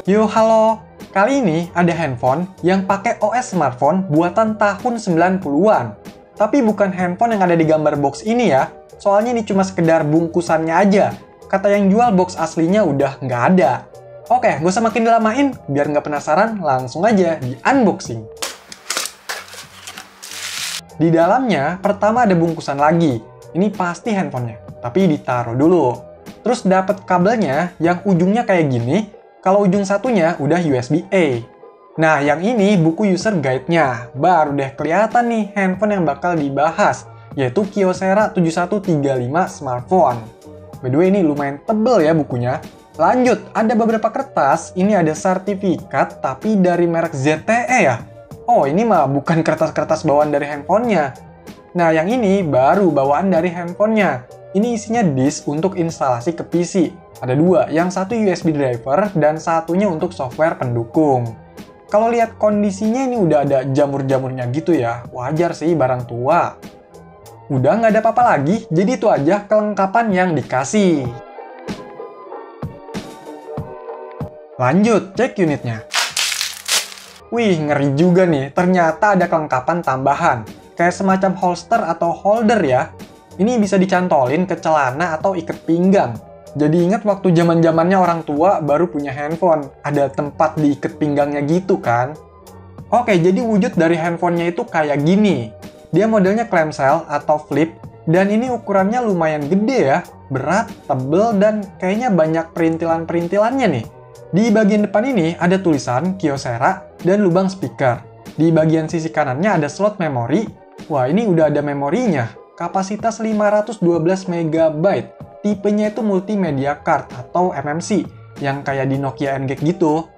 Yo, halo! Kali ini ada handphone yang pakai OS smartphone buatan tahun 90-an. Tapi bukan handphone yang ada di gambar box ini ya, soalnya ini cuma sekedar bungkusannya aja. Kata yang jual box aslinya udah nggak ada. Oke, gak usah makin dilamain, biar nggak penasaran, langsung aja di unboxing. Di dalamnya, pertama ada bungkusan lagi. Ini pasti handphonenya, tapi ditaruh dulu. Terus dapat kabelnya yang ujungnya kayak gini. Kalau ujung satunya udah USB-A. Nah, yang ini buku user guide-nya. Baru deh kelihatan nih handphone yang bakal dibahas, yaitu Kyocera 7135 smartphone. By the way, ini lumayan tebel ya bukunya. Lanjut, ada beberapa kertas. Ini ada sertifikat, tapi dari merek ZTE ya. Oh, ini mah bukan kertas-kertas bawaan dari handphonenya. Nah, yang ini baru bawaan dari handphonenya. Ini isinya disk untuk instalasi ke PC. Ada dua, yang satu USB driver dan satunya untuk software pendukung. Kalau lihat kondisinya ini udah ada jamur-jamurnya gitu ya, wajar sih barang tua. Udah nggak ada apa-apa lagi, jadi itu aja kelengkapan yang dikasih. Lanjut, cek unitnya. Wih, ngeri juga nih, ternyata ada kelengkapan tambahan. Kayak semacam holster atau holder ya. Ini bisa dicantolin ke celana atau ikat pinggang. Jadi ingat waktu zaman-zamannya orang tua baru punya handphone, ada tempat diikat pinggangnya gitu kan? Oke, jadi wujud dari handphonenya itu kayak gini. Dia modelnya clamshell atau flip, dan ini ukurannya lumayan gede ya, berat, tebel, dan kayaknya banyak perintilan-perintilannya nih. Di bagian depan ini ada tulisan Kyocera dan lubang speaker. Di bagian sisi kanannya ada slot memori. Wah, ini udah ada memorinya. Kapasitas 512 MB. Tipenya itu multimedia card atau MMC, yang kayak di Nokia N-Gag gitu.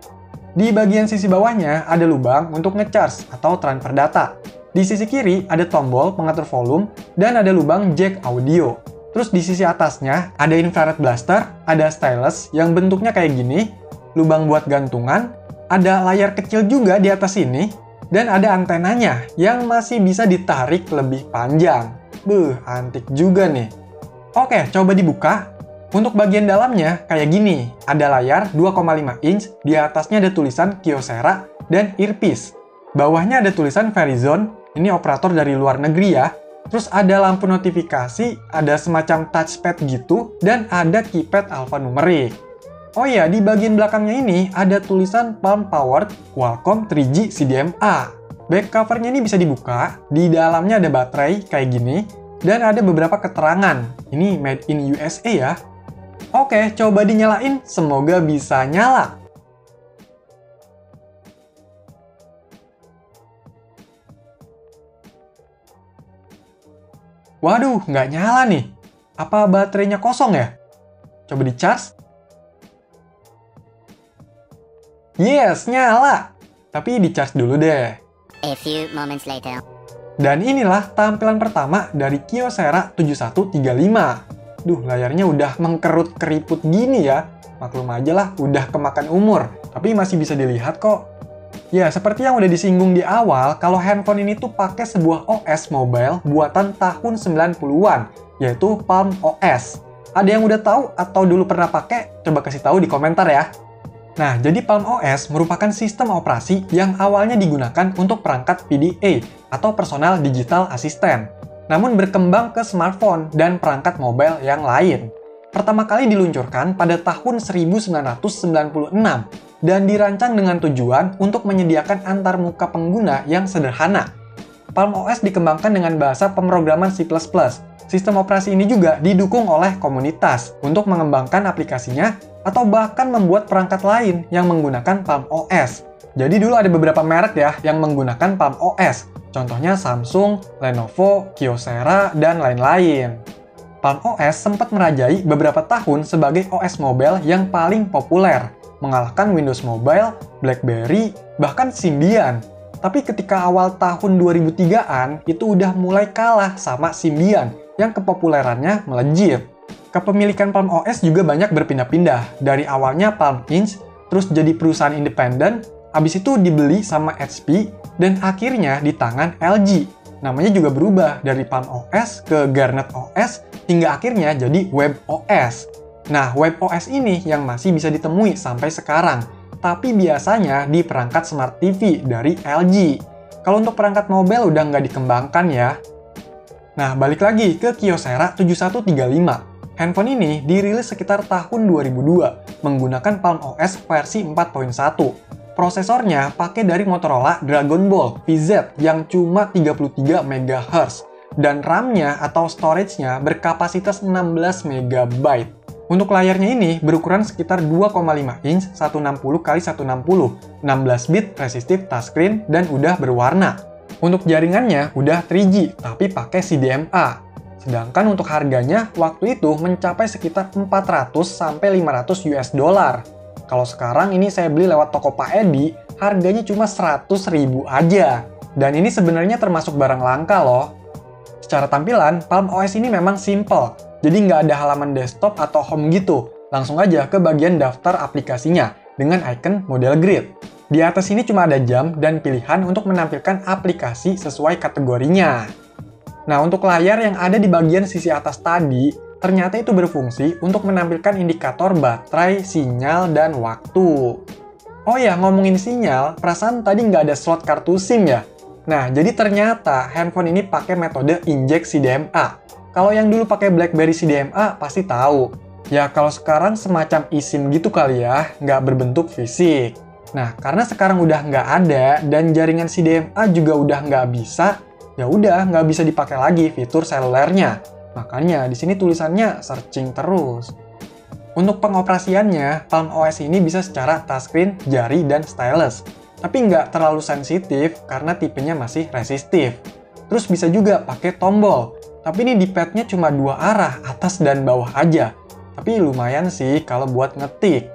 Di bagian sisi bawahnya ada lubang untuk ngecharge atau transfer data. Di sisi kiri ada tombol pengatur volume, dan ada lubang jack audio. Terus di sisi atasnya ada infrared blaster, ada stylus yang bentuknya kayak gini, lubang buat gantungan, ada layar kecil juga di atas sini, dan ada antenanya yang masih bisa ditarik lebih panjang. Antik juga nih. Oke, coba dibuka. Untuk bagian dalamnya kayak gini. Ada layar 2,5 inch, di atasnya ada tulisan Kyocera dan earpiece. Bawahnya ada tulisan Verizon, ini operator dari luar negeri ya. Terus ada lampu notifikasi, ada semacam touchpad gitu, dan ada keypad alphanumerik. Oh iya, di bagian belakangnya ini ada tulisan Palm Powered Qualcomm 3G CDMA. Back covernya ini bisa dibuka, di dalamnya ada baterai kayak gini, dan ada beberapa keterangan. Ini made in USA ya. Oke, coba dinyalain, semoga bisa nyala. Waduh, nggak nyala nih. Apa baterainya kosong ya? Coba di-charge. Yes, nyala. Tapi di-charge dulu deh. A few moments later. Dan inilah tampilan pertama dari Kyocera 7135. Duh, layarnya udah mengkerut keriput gini ya. Maklum aja lah, udah kemakan umur. Tapi masih bisa dilihat kok. Ya, seperti yang udah disinggung di awal, kalau handphone ini tuh pakai sebuah OS mobile buatan tahun 90-an, yaitu Palm OS. Ada yang udah tahu atau dulu pernah pakai? Coba kasih tahu di komentar ya. Nah, jadi Palm OS merupakan sistem operasi yang awalnya digunakan untuk perangkat PDA atau Personal Digital Assistant, namun berkembang ke smartphone dan perangkat mobile yang lain. Pertama kali diluncurkan pada tahun 1996 dan dirancang dengan tujuan untuk menyediakan antarmuka pengguna yang sederhana. Palm OS dikembangkan dengan bahasa pemrograman C++. Sistem operasi ini juga didukung oleh komunitas untuk mengembangkan aplikasinya atau bahkan membuat perangkat lain yang menggunakan Palm OS. Jadi dulu ada beberapa merek ya yang menggunakan Palm OS. Contohnya Samsung, Lenovo, Kyocera, dan lain-lain. Palm OS sempat merajai beberapa tahun sebagai OS mobile yang paling populer, mengalahkan Windows Mobile, BlackBerry, bahkan Symbian. Tapi ketika awal tahun 2003-an, itu udah mulai kalah sama Symbian yang kepopulerannya melejit. Kepemilikan Palm OS juga banyak berpindah-pindah. Dari awalnya Palm Inc., terus jadi perusahaan independen, habis itu dibeli sama HP, dan akhirnya di tangan LG. Namanya juga berubah dari Palm OS ke Garnet OS, hingga akhirnya jadi Web OS. Nah, Web OS ini yang masih bisa ditemui sampai sekarang. tapi biasanya di perangkat Smart TV dari LG. Kalau untuk perangkat mobile udah nggak dikembangkan ya. Nah, balik lagi ke Kyocera 7135. Handphone ini dirilis sekitar tahun 2002 menggunakan Palm OS versi 4.1. Prosesornya pakai dari Motorola Dragon Ball VZ yang cuma 33 MHz dan RAM-nya atau storage-nya berkapasitas 16 MB. Untuk layarnya ini berukuran sekitar 2,5 inch 160x160, 16 bit resistive touchscreen dan udah berwarna. Untuk jaringannya udah 3G tapi pakai CDMA. Sedangkan untuk harganya waktu itu mencapai sekitar 400 sampai 500 US dollar. Kalau sekarang ini saya beli lewat toko Pak Edi, harganya cuma 100.000 aja. Dan ini sebenarnya termasuk barang langka loh. Secara tampilan, Palm OS ini memang simple. Jadi nggak ada halaman desktop atau home gitu. Langsung aja ke bagian daftar aplikasinya dengan icon model grid. Di atas ini cuma ada jam dan pilihan untuk menampilkan aplikasi sesuai kategorinya. Nah, untuk layar yang ada di bagian sisi atas tadi, ternyata itu berfungsi untuk menampilkan indikator baterai, sinyal, dan waktu. Oh ya, ngomongin sinyal, perasaan tadi nggak ada slot kartu SIM ya? Nah, jadi ternyata handphone ini pakai metode injek CDMA. Kalau yang dulu pakai BlackBerry CDMA pasti tahu. Ya, kalau sekarang semacam eSIM gitu kali ya, nggak berbentuk fisik. Nah, karena sekarang udah nggak ada dan jaringan CDMA juga udah nggak bisa, ya udah nggak bisa dipakai lagi fitur selulernya. Makanya di sini tulisannya searching terus. Untuk pengoperasiannya, Palm OS ini bisa secara touchscreen, jari, dan stylus. Tapi nggak terlalu sensitif karena tipenya masih resistif. Terus bisa juga pakai tombol. Tapi ini di pad-nya cuma 2 arah, atas dan bawah aja. Tapi lumayan sih kalau buat ngetik.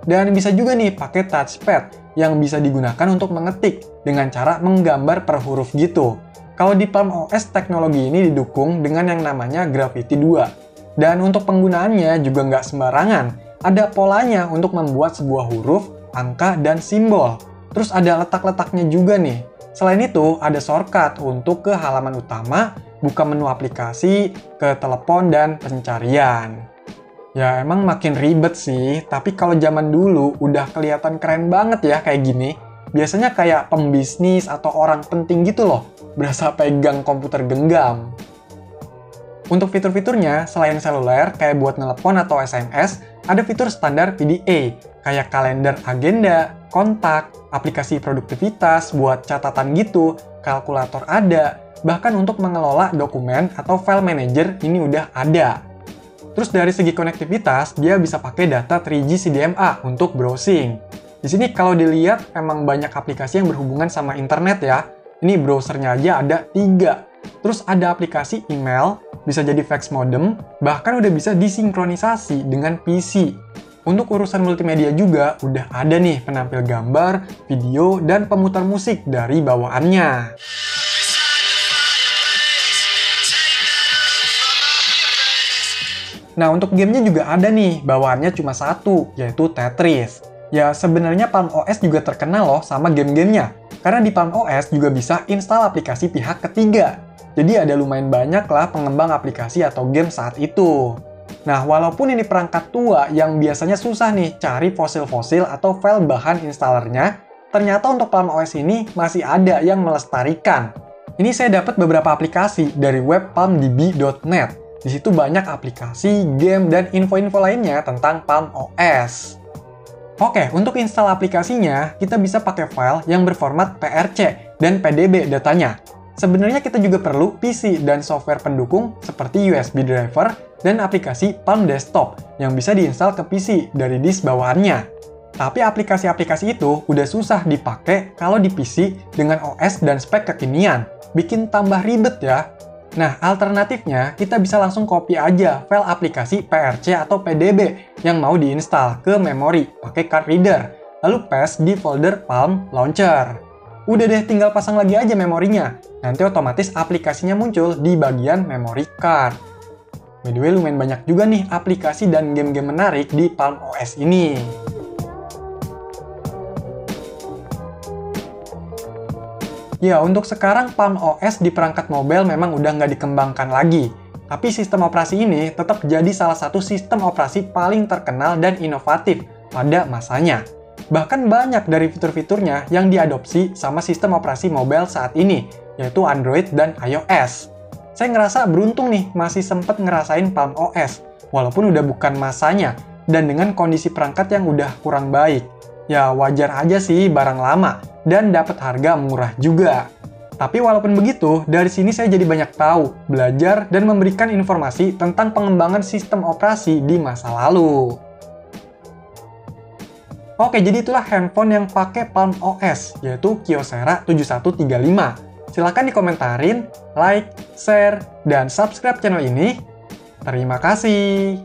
Dan bisa juga nih pakai touchpad yang bisa digunakan untuk mengetik dengan cara menggambar per huruf gitu. Kalau di Palm OS teknologi ini didukung dengan yang namanya Gravity 2. Dan untuk penggunaannya juga nggak sembarangan. Ada polanya untuk membuat sebuah huruf, angka, dan simbol. Terus ada letak-letaknya juga nih. Selain itu, ada shortcut untuk ke halaman utama, buka menu aplikasi, ke telepon, dan pencarian. Ya emang makin ribet sih, tapi kalau zaman dulu udah kelihatan keren banget ya kayak gini. Biasanya kayak pembisnis atau orang penting gitu loh, berasa pegang komputer genggam. Untuk fitur-fiturnya, selain seluler kayak buat nelepon atau SMS, ada fitur standar PDA, kayak kalender agenda, kontak, aplikasi produktivitas buat catatan gitu, kalkulator ada, bahkan untuk mengelola dokumen atau file manager ini udah ada. Terus dari segi konektivitas, dia bisa pakai data 3G CDMA untuk browsing. Di sini kalau dilihat emang banyak aplikasi yang berhubungan sama internet ya. Ini browsernya aja ada 3. Terus ada aplikasi email, bisa jadi fax modem, bahkan udah bisa disinkronisasi dengan PC. Untuk urusan multimedia juga udah ada nih penampil gambar, video, dan pemutar musik dari bawaannya. Nah, untuk gamenya juga ada nih, bawaannya cuma satu, yaitu Tetris. Ya, sebenarnya Palm OS juga terkenal loh sama game-gamenya. Karena di Palm OS juga bisa install aplikasi pihak ketiga. Jadi ada lumayan banyak lah pengembang aplikasi atau game saat itu. Nah, walaupun ini perangkat tua yang biasanya susah nih cari fosil-fosil atau file bahan installernya, ternyata untuk Palm OS ini masih ada yang melestarikan. Ini saya dapat beberapa aplikasi dari web palmdb.net. Di situ banyak aplikasi, game, dan info-info lainnya tentang Palm OS. Oke, untuk install aplikasinya, kita bisa pakai file yang berformat PRC dan PDB datanya. Sebenarnya kita juga perlu PC dan software pendukung seperti USB driver dan aplikasi Palm Desktop yang bisa diinstal ke PC dari disk bawaannya. Tapi aplikasi-aplikasi itu udah susah dipakai kalau di PC dengan OS dan spek kekinian. Bikin tambah ribet ya. Nah, alternatifnya kita bisa langsung copy aja file aplikasi PRC atau PDB yang mau diinstal ke memori pakai card reader, lalu paste di folder Palm Launcher. Udah deh, tinggal pasang lagi aja memorinya. Nanti otomatis aplikasinya muncul di bagian memory card. By the way, lumayan banyak juga nih aplikasi dan game-game menarik di Palm OS ini. Ya, untuk sekarang Palm OS di perangkat mobile memang udah nggak dikembangkan lagi. Tapi sistem operasi ini tetap jadi salah satu sistem operasi paling terkenal dan inovatif pada masanya. Bahkan banyak dari fitur-fiturnya yang diadopsi sama sistem operasi mobile saat ini, yaitu Android dan iOS. Saya ngerasa beruntung nih masih sempet ngerasain Palm OS, walaupun udah bukan masanya, dan dengan kondisi perangkat yang udah kurang baik. Ya wajar aja sih barang lama, dan dapat harga murah juga. Tapi walaupun begitu, dari sini saya jadi banyak tahu, belajar, dan memberikan informasi tentang pengembangan sistem operasi di masa lalu. Oke, jadi itulah handphone yang pakai Palm OS, yaitu Kyocera 7135. Silahkan dikomentarin, like, share, dan subscribe channel ini. Terima kasih.